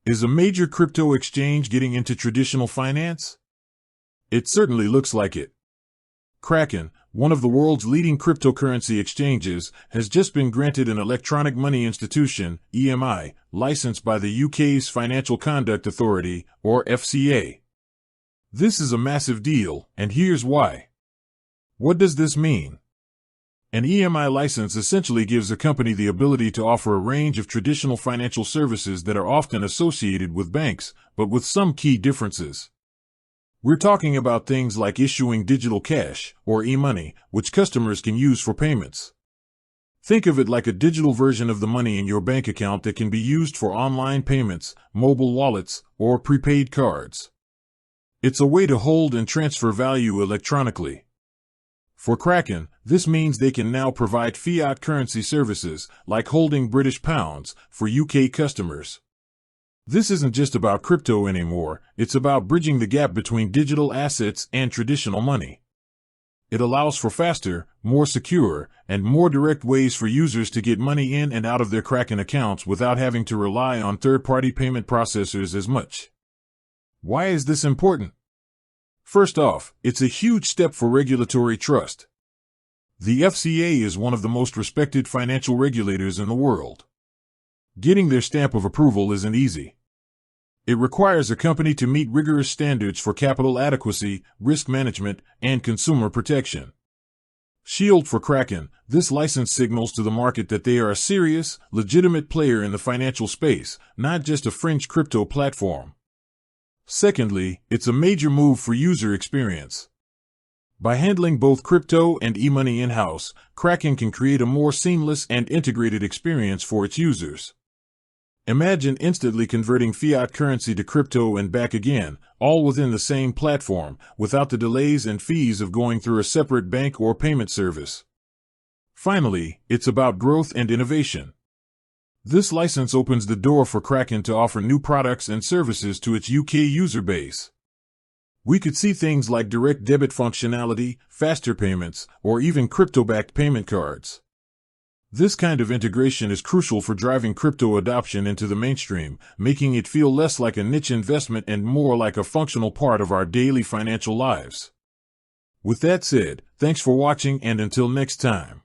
Is a major crypto exchange getting into traditional finance? It certainly looks like it. Kraken, one of the world's leading cryptocurrency exchanges, has just been granted an electronic money institution (EMI) license by the UK's Financial Conduct Authority, or FCA. This is a massive deal, and here's why. What does this mean? An EMI license essentially gives a company the ability to offer a range of traditional financial services that are often associated with banks, but with some key differences. We're talking about things like issuing digital cash, or e-money, which customers can use for payments. Think of it like a digital version of the money in your bank account that can be used for online payments, mobile wallets, or prepaid cards. It's a way to hold and transfer value electronically. For Kraken, this means they can now provide fiat currency services, like holding British pounds, for UK customers. This isn't just about crypto anymore, it's about bridging the gap between digital assets and traditional money. It allows for faster, more secure, and more direct ways for users to get money in and out of their Kraken accounts without having to rely on third-party payment processors as much. Why is this important? First off, it's a huge step for regulatory trust. The FCA is one of the most respected financial regulators in the world. Getting their stamp of approval isn't easy. It requires a company to meet rigorous standards for capital adequacy, risk management, and consumer protection. Shield for Kraken, this license signals to the market that they are a serious, legitimate player in the financial space, not just a fringe crypto platform. Secondly, it's a major move for user experience. By handling both crypto and e-money in-house, Kraken can create a more seamless and integrated experience for its users. Imagine instantly converting fiat currency to crypto and back again, all within the same platform, without the delays and fees of going through a separate bank or payment service. Finally, it's about growth and innovation. This license opens the door for Kraken to offer new products and services to its UK user base. We could see things like direct debit functionality, faster payments, or even crypto-backed payment cards. This kind of integration is crucial for driving crypto adoption into the mainstream, making it feel less like a niche investment and more like a functional part of our daily financial lives. With that said, thanks for watching, and until next time.